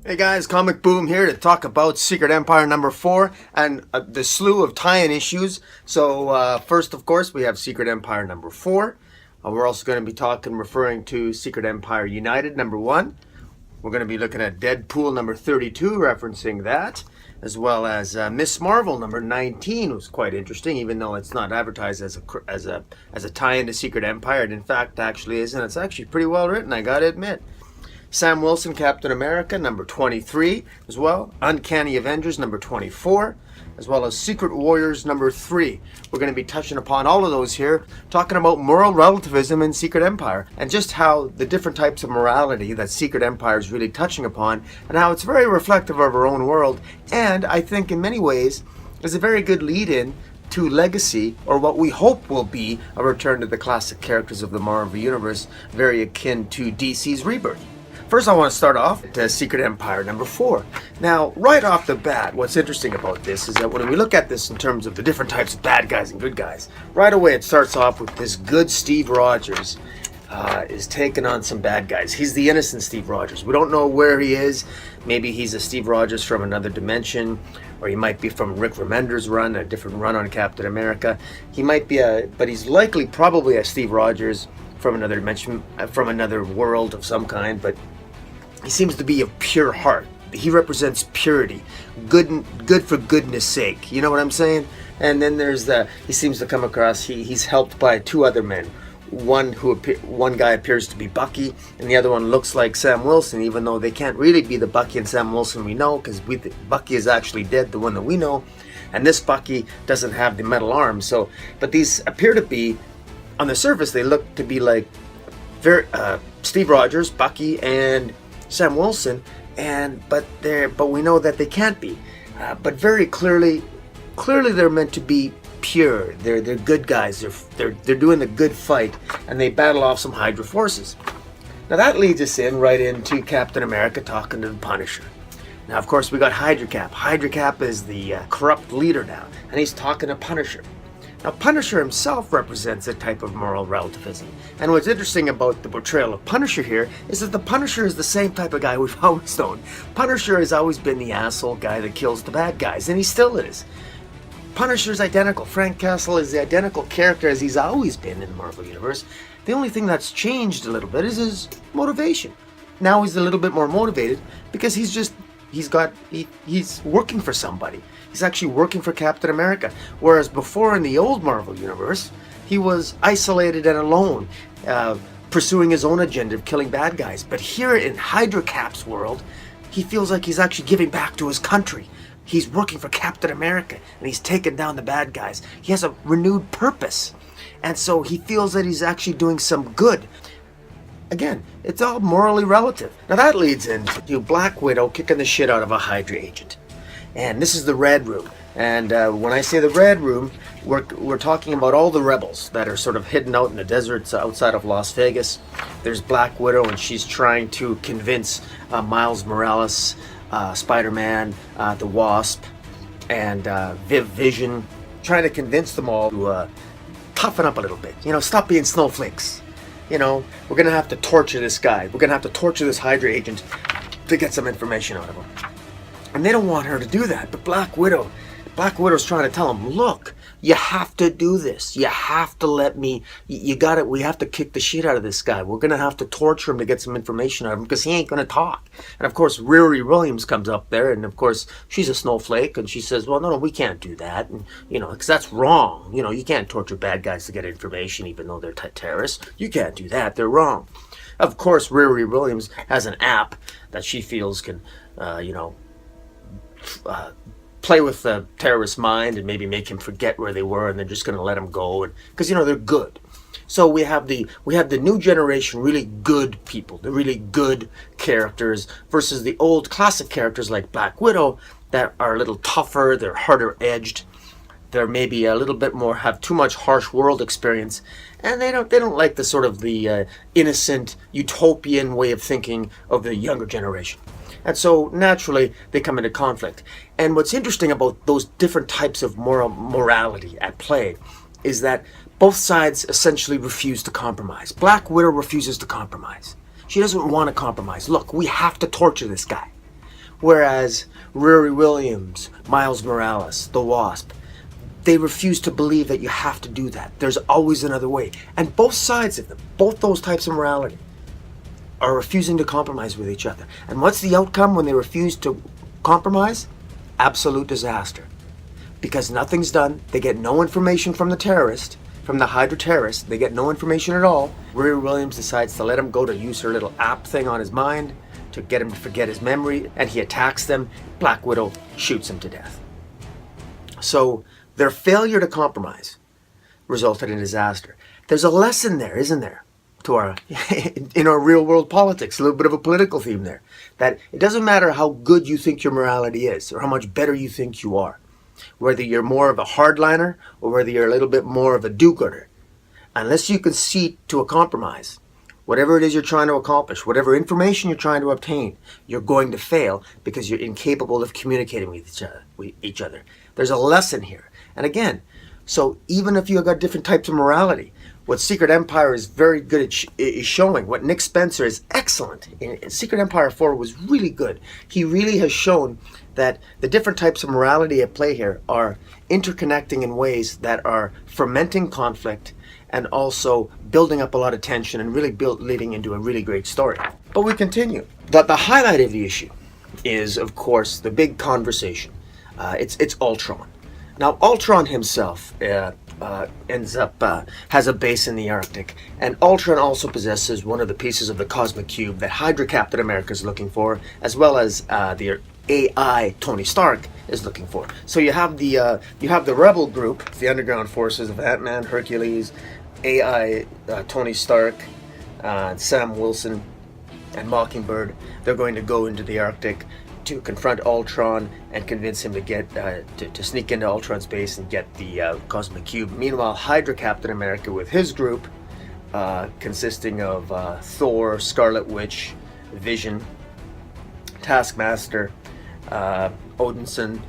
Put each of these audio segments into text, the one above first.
Hey guys, Comic Boom here to talk about Secret Empire number 4 and the slew of tie-in issues. So first, of course, we have Secret Empire number 4. We're also going to be referring to Secret Empire United number 1. We're going to be looking at Deadpool number 32, referencing that, as well as Miss Marvel number 19 was quite interesting, even though it's not advertised as a tie-in to Secret Empire. It in fact actually is, and it's actually pretty well written, I gotta admit. Sam Wilson, Captain America, number 23 as well. Uncanny Avengers, number 24, as well as Secret Warriors, number 3. We're going to be touching upon all of those here, talking about moral relativism in Secret Empire, and just how the different types of morality that Secret Empire is really touching upon, and how it's very reflective of our own world, and I think in many ways is a very good lead-in to Legacy, or what we hope will be a return to the classic characters of the Marvel Universe, very akin to DC's Rebirth. First, I want to start off with Secret Empire number 4. Now, right off the bat, what's interesting about this is that when we look at this in terms of the different types of bad guys and good guys, right away it starts off with this good Steve Rogers is taking on some bad guys. He's the innocent Steve Rogers. We don't know where he is. Maybe he's a Steve Rogers from another dimension, or he might be from Rick Remender's run, a different run on Captain America. He might be but he's likely probably a Steve Rogers from another dimension, from another world of some kind, but he seems to be of pure heart. He represents purity, good for goodness sake. You know what I'm saying? And then there's he seems to come across. He's helped by two other men. One guy appears to be Bucky, and the other one looks like Sam Wilson, even though they can't really be the Bucky and Sam Wilson we know, because Bucky is actually dead, the one that we know, and this Bucky doesn't have the metal arm. So, but these appear to be, on the surface, they look to be like very Steve Rogers, Bucky, and Sam Wilson, but we know that they can't be. But very clearly they're meant to be pure. They're good guys. They're doing the good fight, and they battle off some Hydra forces. Now that leads us right into Captain America talking to the Punisher. Now, of course, we got Hydra Cap. Hydra Cap is the corrupt leader now, and he's talking to Punisher. Now, Punisher himself represents a type of moral relativism. And what's interesting about the portrayal of Punisher here is that the Punisher is the same type of guy we've always known. Punisher has always been the asshole guy that kills the bad guys, and he still is. Punisher's identical. Frank Castle is the identical character as he's always been in the Marvel Universe. The only thing that's changed a little bit is his motivation. Now he's a little bit more motivated because he's working for somebody. He's actually working for Captain America. Whereas before in the old Marvel Universe, he was isolated and alone, pursuing his own agenda of killing bad guys. But here in Hydra Cap's world, he feels like he's actually giving back to his country. He's working for Captain America, and he's taking down the bad guys. He has a renewed purpose. And so he feels that he's actually doing some good. Again, it's all morally relative. Now that leads into Black Widow kicking the shit out of a Hydra agent. And this is the Red Room. And when I say the Red Room, we're talking about all the rebels that are sort of hidden out in the deserts outside of Las Vegas. There's Black Widow, and she's trying to convince Miles Morales, Spider-Man, the Wasp, and Vision, trying to convince them all to toughen up a little bit. You know, stop being snowflakes. You know, we're going to have to torture this guy. We're going to have to torture this Hydra agent to get some information out of him. And they don't want her to do that. But Black Widow's trying to tell him, look, you have to do this. You have to let me, you got it. We have to kick the shit out of this guy. We're going to have to torture him to get some information out of him because he ain't going to talk. And of course, Riri Williams comes up there, and of course, she's a snowflake, and she says, well, no, we can't do that. And, you know, because that's wrong. You know, you can't torture bad guys to get information even though they're terrorists. You can't do that. They're wrong. Of course, Riri Williams has an app that she feels can, play with the terrorist's mind and maybe make him forget where they were, and they're just going to let him go, and because they're good. So we have the new generation, really good people, the really good characters, versus the old classic characters like Black Widow that are a little tougher, they're harder edged, they're maybe a little bit more, have too much harsh world experience, and they don't like the sort of the innocent utopian way of thinking of the younger generation. And so naturally they come into conflict. And what's interesting about those different types of morality at play is that both sides essentially refuse to compromise. Black Widow refuses to compromise. She doesn't want to compromise. Look, we have to torture this guy. Whereas Riri Williams, Miles Morales, the Wasp, they refuse to believe that you have to do that. There's always another way. And both sides of them, both those types of morality, are refusing to compromise with each other. And what's the outcome when they refuse to compromise? Absolute disaster. Because nothing's done, they get no information from the terrorist, from the Hydra terrorist, they get no information at all. Riri Williams decides to let him go to use her little app thing on his mind, to get him to forget his memory, and he attacks them. Black Widow shoots him to death. So their failure to compromise resulted in disaster. There's a lesson there, isn't there, to our in our real world politics, a little bit of a political theme there, that it doesn't matter how good you think your morality is or how much better you think you are, whether you're more of a hardliner or whether you're a little bit more of a do-gooder, unless you can see to a compromise, whatever it is you're trying to accomplish, whatever information you're trying to obtain, you're going to fail because you're incapable of communicating with each other. There's a lesson here. And again, so even if you've got different types of morality, what Secret Empire is very good at is showing, what Nick Spencer is excellent in Secret Empire 4 was really good. He really has shown that the different types of morality at play here are interconnecting in ways that are fermenting conflict and also building up a lot of tension and really leading into a really great story. But we continue. The highlight of the issue is, of course, the big conversation. It's Ultron. Now, Ultron himself ends up has a base in the Arctic, and Ultron also possesses one of the pieces of the cosmic cube that Hydra Captain America is looking for, as well as the AI Tony Stark is looking for. So you have the rebel group, the underground forces of Ant-Man, Hercules, AI Tony Stark, Sam Wilson, and Mockingbird. They're going to go into the Arctic to confront Ultron and convince him to get to sneak into Ultron's base and get the cosmic cube. Meanwhile, Hydra Captain America with his group, consisting of Thor, Scarlet Witch, Vision, Taskmaster, Odinson,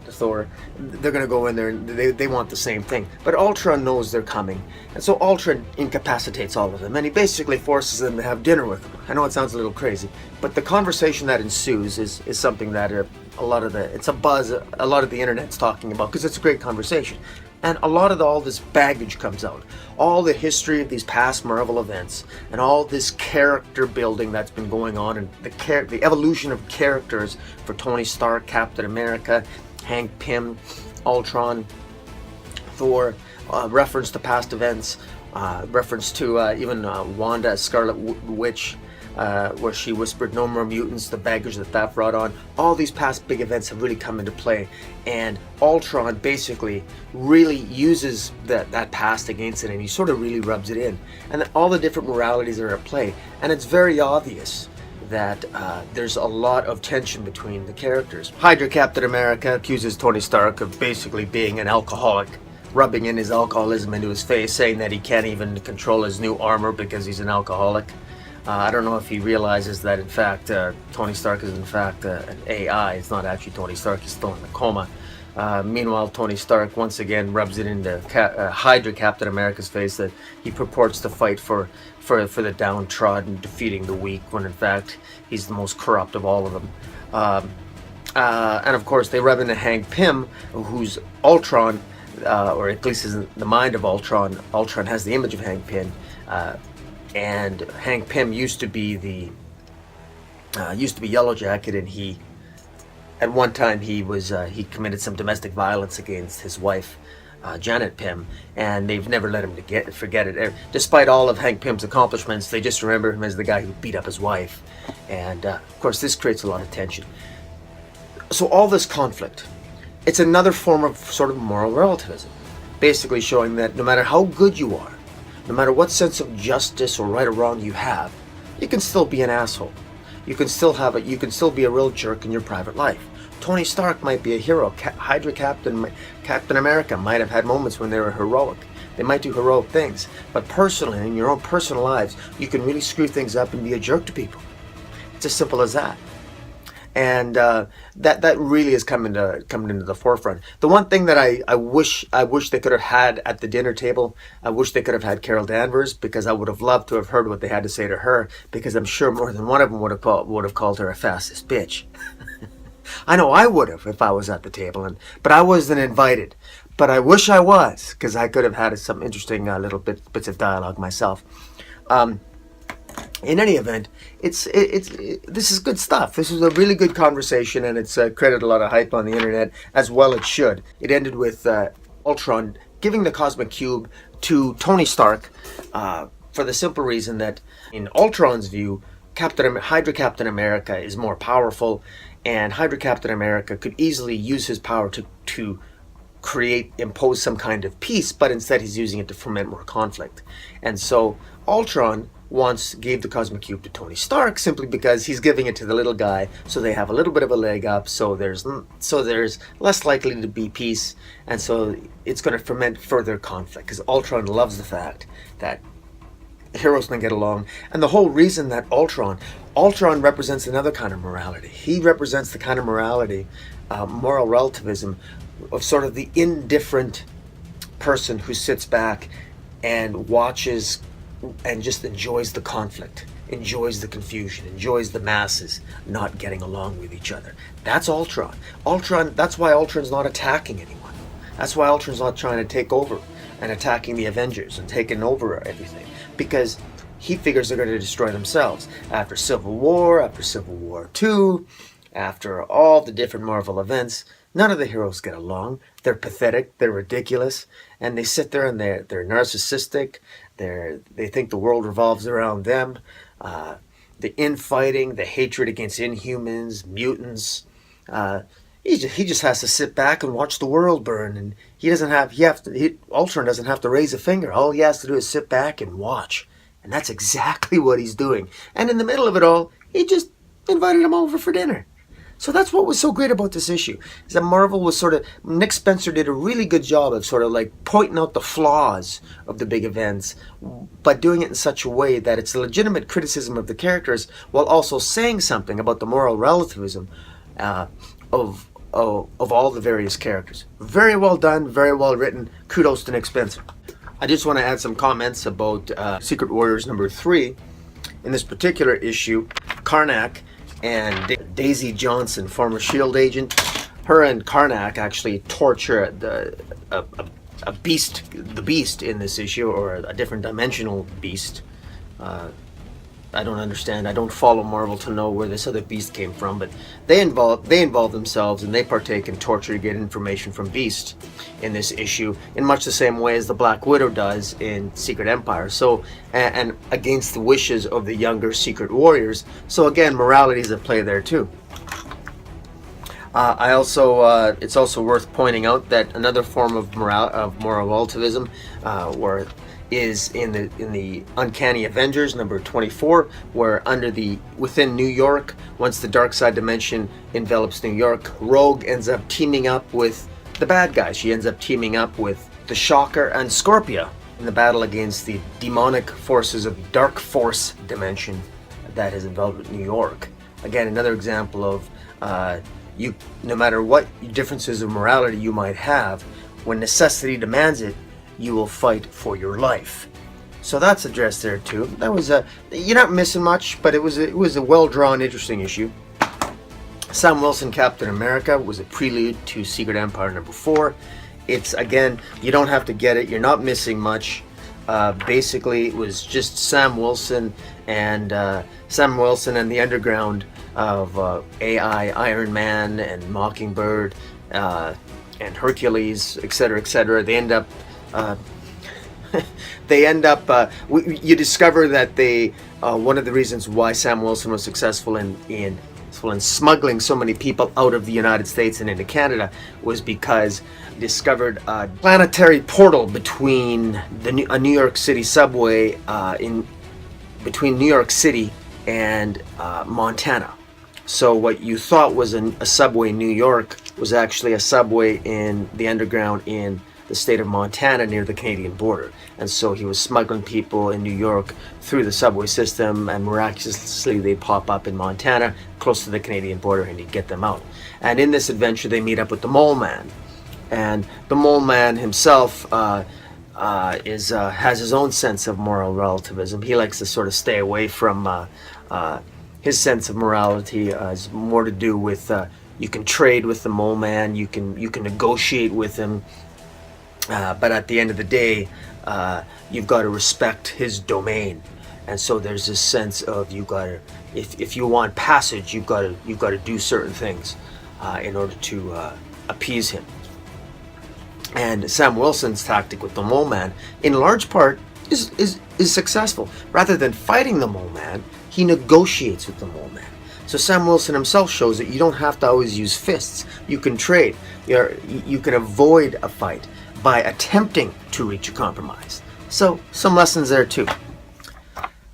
Thor, they're going to go in there and they want the same thing. But Ultron knows they're coming, and so Ultron incapacitates all of them, and he basically forces them to have dinner with him. I know it sounds a little crazy, but the conversation that ensues is something that it's a buzz a lot of the internet's talking about, because it's a great conversation. And a lot of all this baggage comes out. All the history of these past Marvel events and all this character building that's been going on, and the evolution of characters for Tony Stark, Captain America, Hank Pym, Ultron, Thor, reference to past events, reference to even Wanda, Scarlet Witch, where she whispered no more mutants, the baggage that brought on. All these past big events have really come into play, and Ultron basically really uses that past against it, and he sort of really rubs it in, and all the different moralities are at play. And it's very obvious that there's a lot of tension between the characters. Hydra Captain America accuses Tony Stark of basically being an alcoholic, rubbing in his alcoholism into his face, saying that he can't even control his new armor because he's an alcoholic. I don't know if he realizes that in fact Tony Stark is in fact an AI. It's not actually Tony Stark, he's still in a coma. Meanwhile, Tony Stark once again rubs it into Hydra Captain America's face that he purports to fight for the downtrodden, defeating the weak, when in fact he's the most corrupt of all of them. And of course they rub into Hank Pym, who's Ultron, or at least is in the mind of Ultron. Ultron has the image of Hank Pym. And Hank Pym used to be Yellow Jacket, and he, at one time, he committed some domestic violence against his wife, Janet Pym, and they've never let him forget it. Despite all of Hank Pym's accomplishments, they just remember him as the guy who beat up his wife, and of course, this creates a lot of tension. So all this conflict, it's another form of sort of moral relativism, basically showing that no matter how good you are, no matter what sense of justice or right or wrong you have, you can still be an asshole. You can still be a real jerk in your private life. Tony Stark might be a hero. Hydra Captain America might have had moments when they were heroic. They might do heroic things. But personally, in your own personal lives, you can really screw things up and be a jerk to people. It's as simple as that. and that really is coming into the forefront. The one thing that I wish they could have had at the dinner table, I wish they could have had Carol Danvers, because I would have loved to have heard what they had to say to her, because I'm sure more than one of them would have called her a fastest bitch. I know I would have if I was at the table, but I wasn't invited. But I wish I was, because I could have had some interesting little bits of dialogue myself. In any event, this is good stuff. This is a really good conversation, and it's created a lot of hype on the internet, as well it should. It ended with Ultron giving the cosmic cube to Tony Stark for the simple reason that, in Ultron's view, Hydra Captain America is more powerful, and Hydra Captain America could easily use his power to impose some kind of peace, but instead he's using it to foment more conflict. And so Ultron once gave the cosmic cube to Tony Stark simply because he's giving it to the little guy, so they have a little bit of a leg up, so there's less likely to be peace, and so it's going to foment further conflict, because Ultron loves the fact that heroes can get along. And the whole reason that Ultron represents another kind of morality. He represents the kind of morality, moral relativism, of sort of the indifferent person who sits back and watches and just enjoys the conflict, enjoys the confusion, enjoys the masses not getting along with each other. That's Ultron. That's why Ultron's not attacking anyone. That's why Ultron's not trying to take over and attacking the Avengers and taking over everything, because he figures they're going to destroy themselves. After Civil War, after Civil War II, after all the different Marvel events, none of the heroes get along. They're pathetic, they're ridiculous, and they sit there and they're narcissistic. They think the world revolves around them. The infighting, the hatred against Inhumans, mutants. He just has to sit back and watch the world burn, and Ultron doesn't have to raise a finger. All he has to do is sit back and watch, and that's exactly what he's doing. And in the middle of it all, he just invited him over for dinner. So that's what was so great about this issue, is that Marvel was Nick Spencer did a really good job of sort of like pointing out the flaws of the big events, but doing it in such a way that it's a legitimate criticism of the characters, while also saying something about the moral relativism of all the various characters. Very well done, very well written. Kudos to Nick Spencer. I just want to add some comments about Secret Warriors number 3. In this particular issue, Karnak and Daisy Johnson, former S.H.I.E.L.D. agent, her and Karnak actually torture a beast, the Beast in this issue, or a different dimensional beast. I don't understand. I don't follow Marvel to know where this other beast came from, but they involve themselves and they partake in torture to get information from Beast in this issue, in much the same way as the Black Widow does in Secret Empire. So, and against the wishes of the younger Secret Warriors. So again, morality is at play there too. It's also worth pointing out that another form of moral relativism, is in the Uncanny Avengers number 24, where within New York, once the dark side dimension envelops New York, Rogue ends up teaming up with the bad guys. She ends up teaming up with the Shocker and Scorpia in the battle against the demonic forces of Dark Force dimension that has enveloped New York. Again, another example of no matter what differences of morality you might have, when necessity demands it, you will fight for your life. So that's addressed there too. That was you're not missing much, but it was a well-drawn, interesting issue. Sam Wilson Captain America was a prelude to Secret Empire number 4. It's, again, you don't have to get it. You're not missing much. Basically, it was just Sam Wilson and the underground of AI, Iron Man, and Mockingbird, and Hercules, etc., etc. You discover that one of the reasons why Sam Wilson was successful in smuggling so many people out of the United States and into Canada was because he discovered a planetary portal between a New York City subway between New York City and Montana. So what you thought was a subway in New York was actually a subway in the underground in the state of Montana near the Canadian border. And so he was smuggling people in New York through the subway system, and miraculously they pop up in Montana close to the Canadian border, and he'd get them out. And in this adventure they meet up with the Mole Man. And the Mole Man himself has his own sense of moral relativism. He likes to sort of stay away from his sense of morality. Has more to do with you can trade with the Mole Man, you can negotiate with him, but at the end of the day, you've got to respect his domain. And so there's this sense of if you want passage, you've got to do certain things in order to appease him. And Sam Wilson's tactic with the Mole Man, in large part, is successful. Rather than fighting the Mole Man, he negotiates with the Mole Man. So Sam Wilson himself shows that you don't have to always use fists. You can trade. You can avoid a fight by attempting to reach a compromise. So some lessons there too.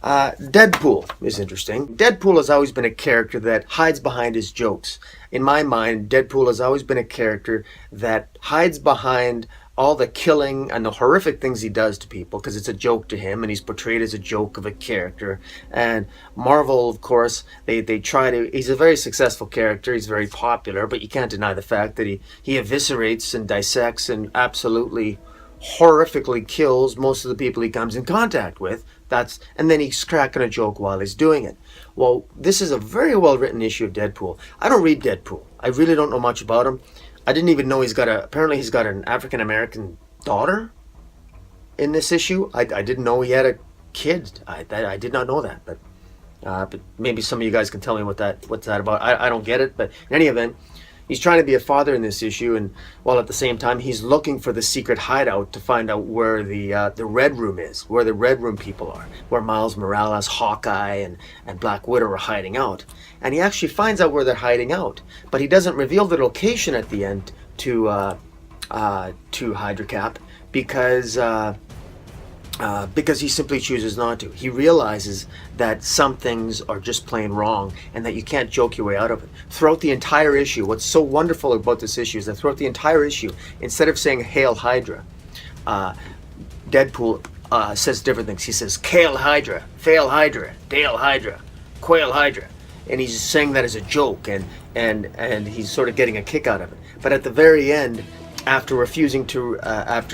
Deadpool is interesting. Deadpool has always been a character that hides behind his jokes. In my mind, Deadpool has always been a character that hides behind all the killing and the horrific things he does to people because it's a joke to him, and he's portrayed as a joke of a character. And Marvel, of course, they try to, he's a very successful character, he's very popular, but you can't deny the fact that he eviscerates and dissects and absolutely horrifically kills most of the people he comes in contact with. And then he's cracking a joke while he's doing it. Well, this is a very well written issue of Deadpool. I don't read Deadpool. I really don't know much about him. I didn't even know apparently he's got an African American daughter in this issue. I didn't know he had a kid. I did not know that, but maybe some of you guys can tell me what's that about. I don't get it, but in any event, he's trying to be a father in this issue, and while at the same time he's looking for the secret hideout to find out where the Red Room is, where the Red Room people are, where Miles Morales, Hawkeye, and Black Widow are hiding out. And he actually finds out where they're hiding out, but he doesn't reveal the location at the end to Hydra Cap because he simply chooses not to. He realizes that some things are just plain wrong and that you can't joke your way out of it. Throughout the entire issue, what's so wonderful about this issue is that throughout the entire issue, instead of saying Hail Hydra, Deadpool says different things. He says Kale Hydra, Fail Hydra, Dale Hydra, Quail Hydra. And he's saying that as a joke, and he's sort of getting a kick out of it. But at the very end, after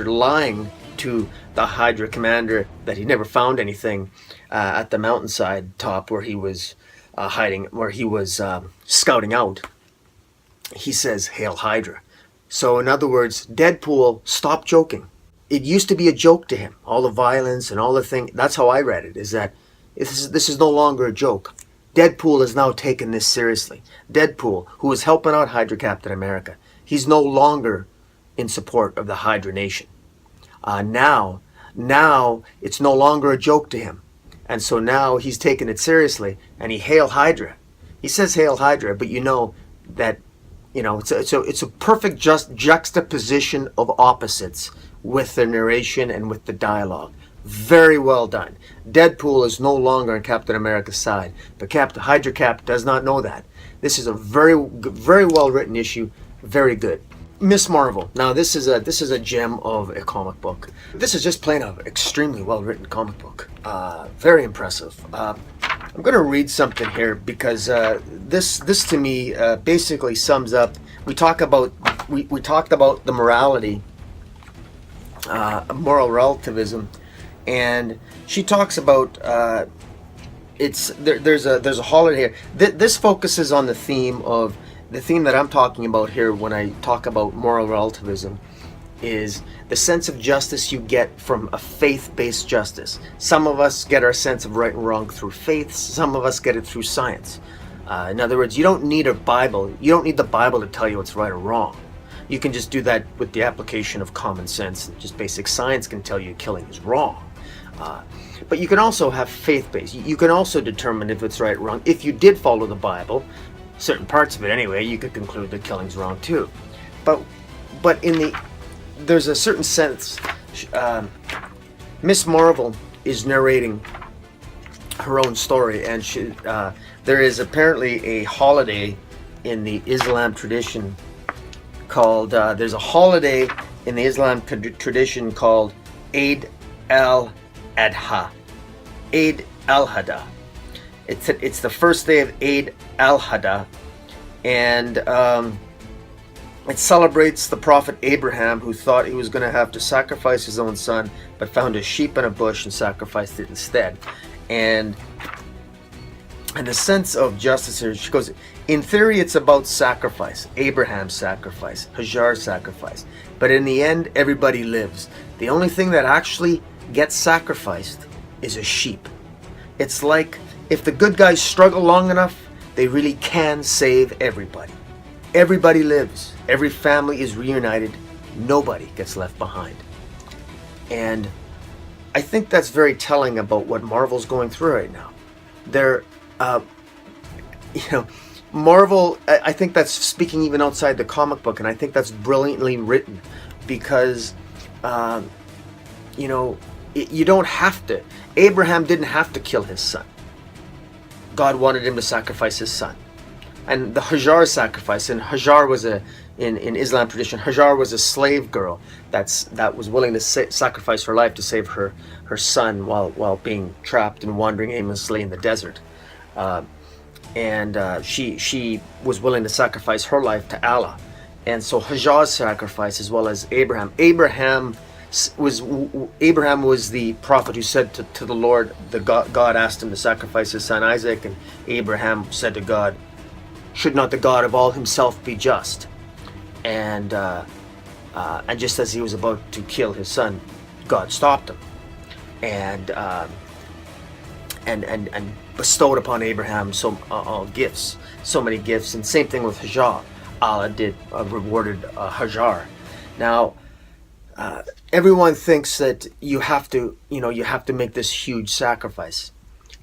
lying to the Hydra commander that he never found anything at the mountainside top where he was hiding, where he was scouting out, he says, Hail Hydra. So in other words, Deadpool stopped joking. It used to be a joke to him, all the violence and all the thing. That's how I read it, is that this is no longer a joke. Deadpool has now taken this seriously. Deadpool, who was helping out Hydra Captain America, he's no longer in support of the Hydra Nation. Now it's no longer a joke to him. And so now he's taking it seriously, and he Hail Hydra. He says Hail Hydra, but you know that, it's a perfect juxtaposition of opposites with the narration and with the dialogue. Very well done. Deadpool is no longer on Captain America's side, but Hydra Cap does not know that. This is a very, very well written issue. Very good. Miss Marvel. Now this is a gem of a comic book. This is just plain an extremely well written comic book. Very impressive. I'm going to read something here because this to me basically sums up. We talked about the morality, moral relativism. And she talks about there's a holiday here. This focuses on the theme that I'm talking about here when I talk about moral relativism is the sense of justice you get from a faith-based justice. Some of us get our sense of right and wrong through faith. Some of us get it through science. In other words, you don't need a Bible. You don't need the Bible to tell you what's right or wrong. You can just do that with the application of common sense. Just basic science can tell you killing is wrong. But you can also have faith-based. You can also determine if it's right or wrong. If you did follow the Bible, certain parts of it anyway, you could conclude that killing's wrong too. But there's a certain sense. Miss Marvel is narrating her own story, and there is apparently a holiday in the Islam tradition called. There's a holiday in the Islam tradition called Eid al-Adha. Eid al-Adha. It's the first day of Eid al-Adha, and it celebrates the prophet Abraham, who thought he was going to have to sacrifice his own son, but found a sheep in a bush and sacrificed it instead. And the sense of justice here, she goes, in theory it's about sacrifice, Abraham's sacrifice, Hajar's sacrifice, but in the end everybody lives. The only thing that actually gets sacrificed is a sheep. It's like if the good guys struggle long enough, they really can save everybody. Everybody lives. Every family is reunited. Nobody gets left behind. And I think that's very telling about what Marvel's going through right now. They're, Marvel, I think that's speaking even outside the comic book, and I think that's brilliantly written because, you don't have to. Abraham didn't have to kill his son. God wanted him to sacrifice his son. And the Hajar sacrifice, and Hajar was in Islam tradition, Hajar was a slave girl that was willing to sacrifice her life to save her son while being trapped and wandering aimlessly in the desert. She was willing to sacrifice her life to Allah. And so Hajar's sacrifice, as well as Abraham was the prophet who said to the Lord, God asked him to sacrifice his son Isaac, and Abraham said to God, should not the God of all himself be just? And just as he was about to kill his son, God stopped him and bestowed upon Abraham gifts, so many gifts. And same thing with Hajar. Allah rewarded Hajar. Now, everyone thinks that you have to make this huge sacrifice.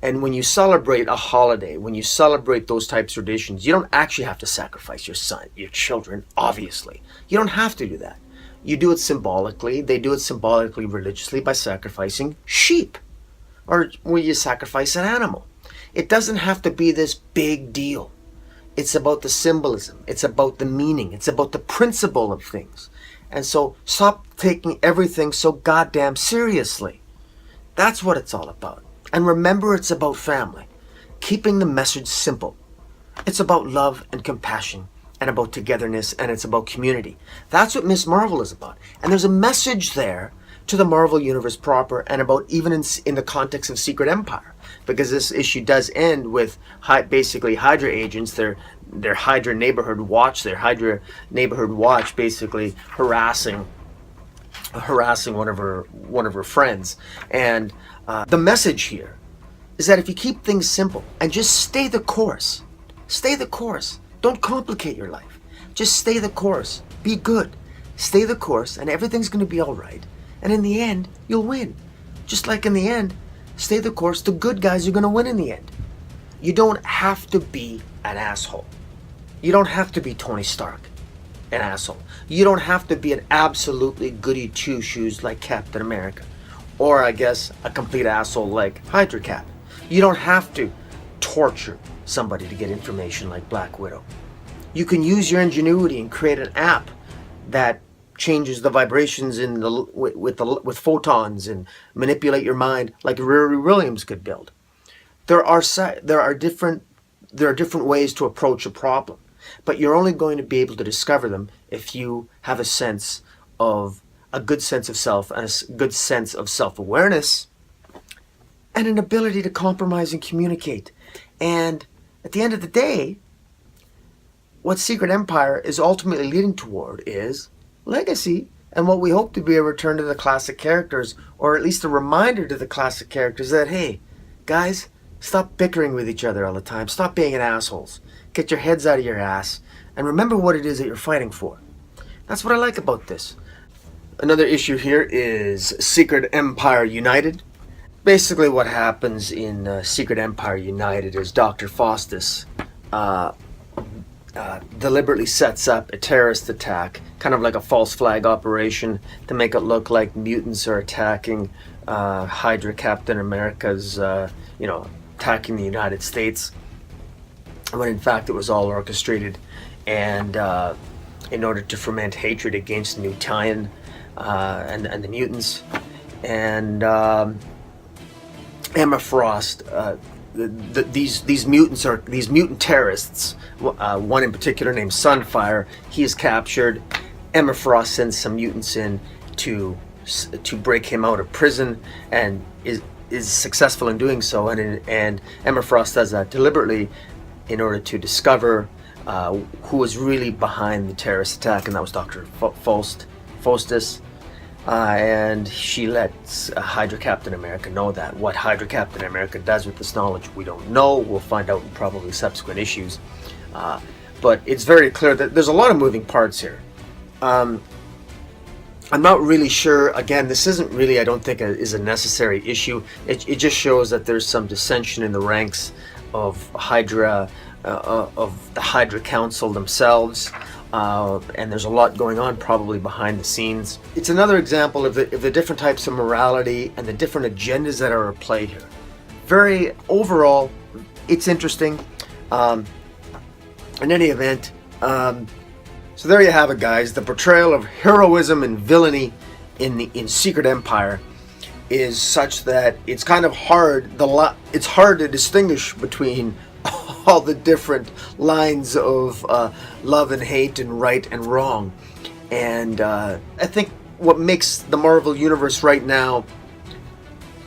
And when you celebrate a holiday, when you celebrate those types of traditions, you don't actually have to sacrifice your son, your children, obviously. You don't have to do that. You do it symbolically. They do it symbolically, religiously, by sacrificing sheep. Or when you sacrifice an animal. It doesn't have to be this big deal. It's about the symbolism. It's about the meaning. It's about the principle of things. And so stop taking everything so goddamn seriously. That's what it's all about. And remember, it's about family. Keeping the message simple. It's about love and compassion and about togetherness, and it's about community. That's what Miss Marvel is about. And there's a message there to the Marvel Universe proper, and about even in the context of Secret Empire. Because this issue does end with basically Hydra agents, their Hydra neighborhood watch, basically harassing one of her friends. And the message here is that if you keep things simple and just stay the course. Don't complicate your life. Just stay the course. Be good. Stay the course, and everything's going to be all right. And in the end, you'll win. Just like in the end, stay the course. The good guys are going to win in the end. You don't have to be an asshole. You don't have to be Tony Stark, an asshole. You don't have to be an absolutely goody two-shoes like Captain America. Or, I guess, a complete asshole like Hydra Cap. You don't have to torture somebody to get information like Black Widow. You can use your ingenuity and create an app that changes the vibrations with photons and manipulate your mind like Riri Williams could build. There are different ways to approach a problem, but you're only going to be able to discover them if you have a good sense of self and a good sense of self-awareness and an ability to compromise and communicate. And at the end of the day, what Secret Empire is ultimately leading toward is legacy, and what we hope to be a return to the classic characters, or at least a reminder to the classic characters that, hey, guys, stop bickering with each other all the time. Stop being assholes. Get your heads out of your ass and remember what it is that you're fighting for. That's what I like about this. Another issue here is Secret Empire United. Basically what happens in Secret Empire United is Dr. Faustus deliberately sets up a terrorist attack, kind of like a false flag operation, to make it look like mutants are attacking Hydra Captain America's, attacking the United States, when in fact it was all orchestrated and in order to foment hatred against New Titan. and the mutants, and Emma Frost. These mutants are these mutant terrorists. One in particular named Sunfire. He is captured. Emma Frost sends some mutants in to break him out of prison, and is successful in doing so. And Emma Frost does that deliberately in order to discover who was really behind the terrorist attack, and that was Dr. Faustus. And she lets Hydra Captain America know that. What Hydra Captain America does with this knowledge, we don't know. We'll find out in probably subsequent issues. But it's very clear that there's a lot of moving parts here. I'm not really sure. Again, this isn't really, I don't think, is a necessary issue. It just shows that there's some dissension in the ranks of Hydra, of the Hydra Council themselves. And there's a lot going on probably behind the scenes. It's another example of the different types of morality and the different agendas that are at play here. Very overall, it's interesting. In any event, so there you have it, guys. The portrayal of heroism and villainy in Secret Empire is such that it's kind of hard. It's hard to distinguish between all the different lines of love and hate and right and wrong. And I think what makes the Marvel Universe right now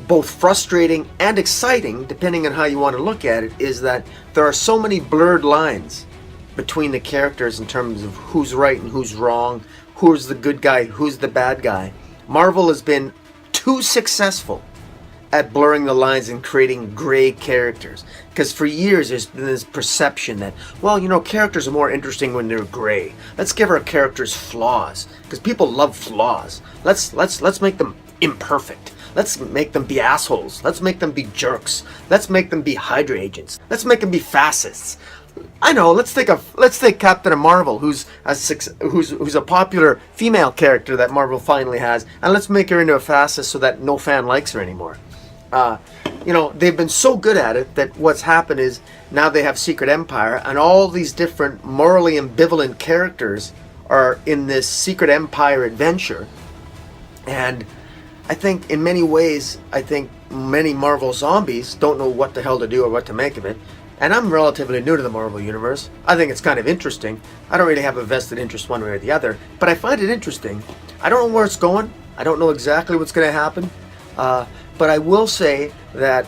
both frustrating and exciting, depending on how you want to look at it, is that there are so many blurred lines between the characters in terms of who's right and who's wrong, who's the good guy, who's the bad guy. Marvel has been too successful at blurring the lines and creating gray characters. Because for years there's been this perception that, well, you know, characters are more interesting when they're gray. Let's give our characters flaws, because people love flaws. Let's make them imperfect. Let's make them be assholes. Let's make them be jerks. Let's make them be Hydra agents. Let's make them be fascists. I know. Let's take Captain Marvel, who's a popular female character that Marvel finally has, and let's make her into a fascist so that no fan likes her anymore. You know, they've been so good at it that what's happened is now they have Secret Empire, and all these different morally ambivalent characters are in this Secret Empire adventure. And I think in many ways, many Marvel zombies don't know what the hell to do or what to make of it. And I'm relatively new to the Marvel Universe. I think it's kind of interesting. I don't really have a vested interest one way or the other, but I find it interesting. I don't know where it's going. I don't know exactly what's going to happen. But I will say that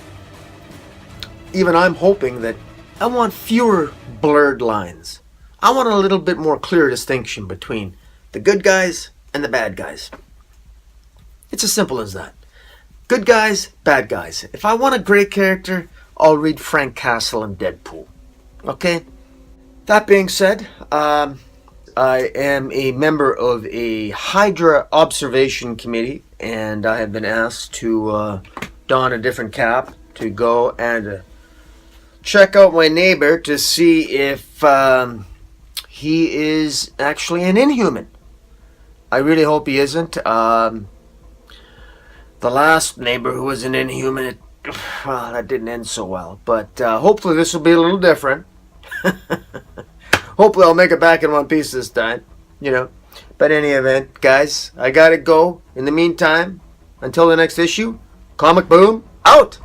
even I'm hoping that I want fewer blurred lines. I want a little bit more clear distinction between the good guys and the bad guys. It's as simple as that. Good guys, bad guys. If I want a great character, I'll read Frank Castle and Deadpool. Okay? That being said, I am a member of a Hydra observation committee, and I have been asked to don a different cap to go and check out my neighbor to see if he is actually an Inhuman. I really hope he isn't. The last neighbor who was an Inhuman, well, that didn't end so well. But hopefully this will be a little different. Hopefully I'll make it back in one piece this time, you know. But in any event, guys, I gotta go. In the meantime, until the next issue, Comic Boom, out!